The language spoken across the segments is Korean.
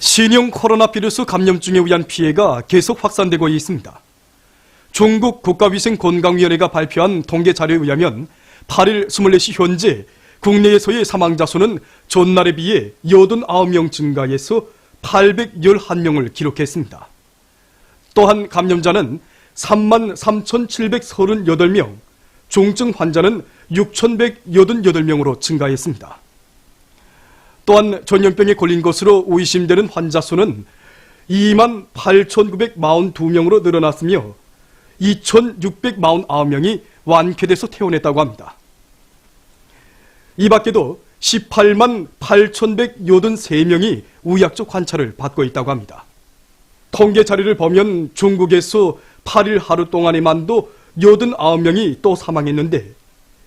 신형 코로나 바이러스 감염증에 의한 피해가 계속 확산되고 있습니다. 중국 국가위생건강위원회가 발표한 통계 자료에 의하면 8일 24시 현재 국내에서의 사망자 수는 전날에 비해 89명 증가해서 811명을 기록했습니다. 또한 감염자는 33,738명, 중증 환자는 6,188명으로 증가했습니다. 또한 전염병에 걸린 것으로 의심되는 환자 수는 28,942명으로 늘어났으며 2,649명이 완쾌돼서 퇴원했다고 합니다. 이 밖에도 18만 8,183명이 의학적 관찰을 받고 있다고 합니다. 통계 자료를 보면 중국에서 8일 하루 동안에만도 89명이 또 사망했는데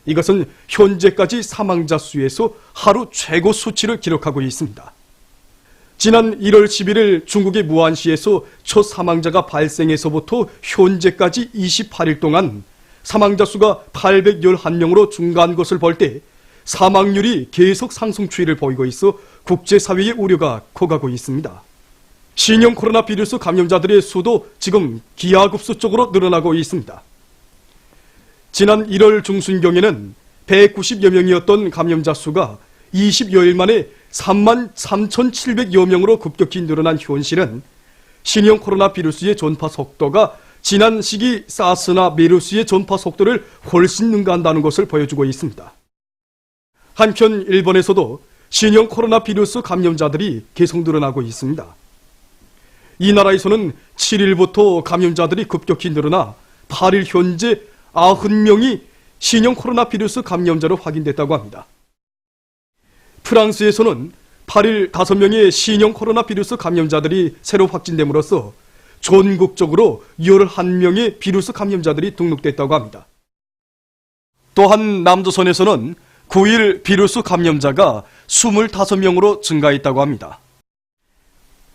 이것은 현재까지 사망자 수에서 하루 최고 수치를 기록하고 있습니다. 지난 1월 11일 중국의 무안시에서 첫 사망자가 발생해서부터 현재까지 28일 동안 사망자 수가 811명으로 증가한 것을 볼 때 사망률이 계속 상승 추이를 보이고 있어 국제사회의 우려가 커가고 있습니다. 신형 코로나 바이러스 감염자들의 수도 지금 기하급수적으로 늘어나고 있습니다. 지난 1월 중순경에는 190여 명이었던 감염자 수가 20여일 만에 33,700여 명으로 급격히 늘어난 현실은 신형 코로나 바이러스의 전파 속도가 지난 시기 사스나 메르스의 전파 속도를 훨씬 능가한다는 것을 보여주고 있습니다. 한편 일본에서도 신형 코로나 바이러스 감염자들이 계속 늘어나고 있습니다. 이 나라에서는 7일부터 감염자들이 급격히 늘어나 8일 현재 90명이 신형 코로나 바이러스 감염자로 확인됐다고 합니다. 프랑스에서는 8일 5명의 신형 코로나 바이러스 감염자들이 새로 확진됨으로써 전국적으로 11명의 바이러스 감염자들이 등록됐다고 합니다. 또한 남조선에서는 9일 바이러스 감염자가 25명으로 증가했다고 합니다.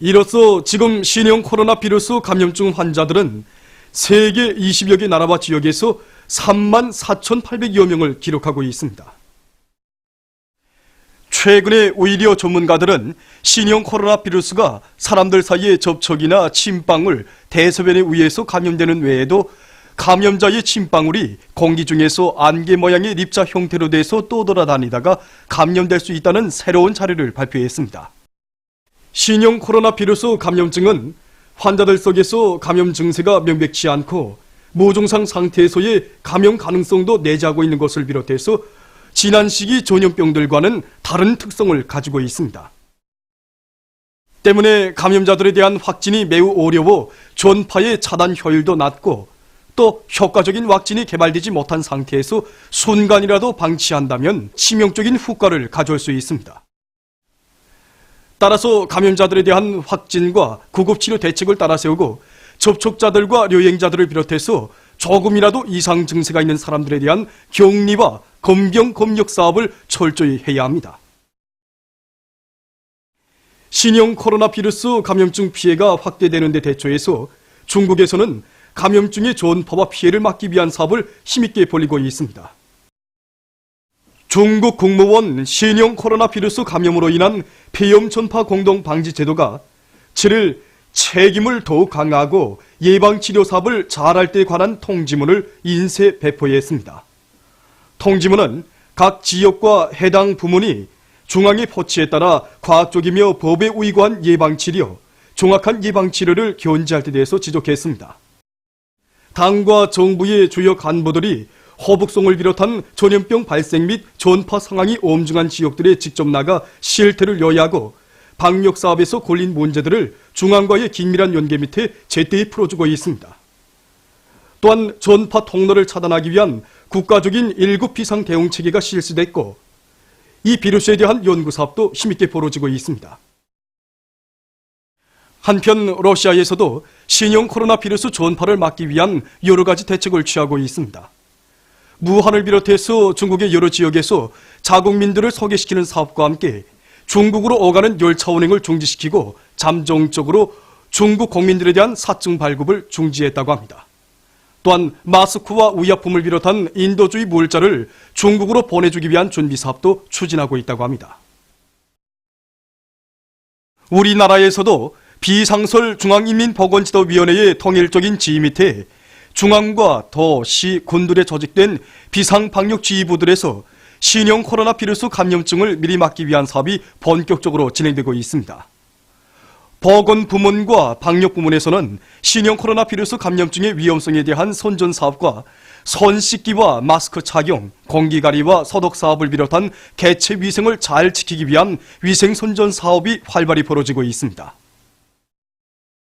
이로써 지금 신형 코로나 바이러스 감염증 환자들은 세계 20여 개 나라와 지역에서 34,800여 명을 기록하고 있습니다. 최근에 오히려 전문가들은 신형 코로나 바이러스가 사람들 사이의 접촉이나 침방울, 대소변에 의해서 감염되는 외에도 감염자의 침방울이 공기 중에서 안개 모양의 립자 형태로 돼서 떠돌아다니다가 감염될 수 있다는 새로운 자료를 발표했습니다. 신형 코로나 바이러스 감염증은 환자들 속에서 감염 증세가 명백치 않고 무증상 상태에서의 감염 가능성도 내재하고 있는 것을 비롯해서 지난 시기 전염병들과는 다른 특성을 가지고 있습니다. 때문에 감염자들에 대한 확진이 매우 어려워 전파의 차단 효율도 낮고 또 효과적인 왁진이 개발되지 못한 상태에서 순간이라도 방치한다면 치명적인 효과를 가져올 수 있습니다. 따라서 감염자들에 대한 확진과 구급치료 대책을 따라 세우고 접촉자들과 여행자들을 비롯해서 조금이라도 이상 증세가 있는 사람들에 대한 격리와 검경 검역 사업을 철저히 해야 합니다. 신형 코로나 바이러스 감염증 피해가 확대되는 데 대처해서 중국에서는 감염증의 전파와 피해를 막기 위한 사업을 힘있게 벌이고 있습니다. 중국 국무원 신형 코로나 바이러스 감염으로 인한 폐염 전파 공동 방지 제도가 7일 책임을 더욱 강화하고 예방치료 사업을 잘할 때에 관한 통지문을 인쇄 배포했습니다. 통지문은 각 지역과 해당 부문이 중앙의 포치에 따라 과학적이며 법에 의거한 예방치료, 정확한 예방치료를 견지할 때 대해서 지적했습니다. 당과 정부의 주요 간부들이 호북성을 비롯한 전염병 발생 및 전파 상황이 엄중한 지역들에 직접 나가 실태를 요하고 방역 사업에서 걸린 문제들을 중앙과의 긴밀한 연계 밑에 제때에 풀어주고 있습니다. 또한 전파 통로를 차단하기 위한 국가적인 1급 비상 대응 체계가 실시됐고 이 바이러스에 대한 연구 사업도 힘있게 벌어지고 있습니다. 한편 러시아에서도 신형 코로나 바이러스 전파를 막기 위한 여러 가지 대책을 취하고 있습니다. 무한을 비롯해서 중국의 여러 지역에서 자국민들을 소개시키는 사업과 함께 중국으로 오가는 열차 운행을 중지시키고 잠정적으로 중국 국민들에 대한 사증 발급을 중지했다고 합니다. 또한 마스크와 의약품을 비롯한 인도주의 물자를 중국으로 보내주기 위한 준비 사업도 추진하고 있다고 합니다. 우리나라에서도 비상설 중앙인민보건지도위원회의 통일적인 지휘 밑에 중앙과 도, 시, 군들에 조직된 비상방역지휘부들에서 신형 코로나 바이러스 감염증을 미리 막기 위한 사업이 본격적으로 진행되고 있습니다. 보건부문과 방역부문에서는 신형 코로나 바이러스 감염증의 위험성에 대한 선전사업과 손 씻기와 마스크 착용, 공기가리와 소독사업을 비롯한 개체 위생을 잘 지키기 위한 위생선전사업이 활발히 벌어지고 있습니다.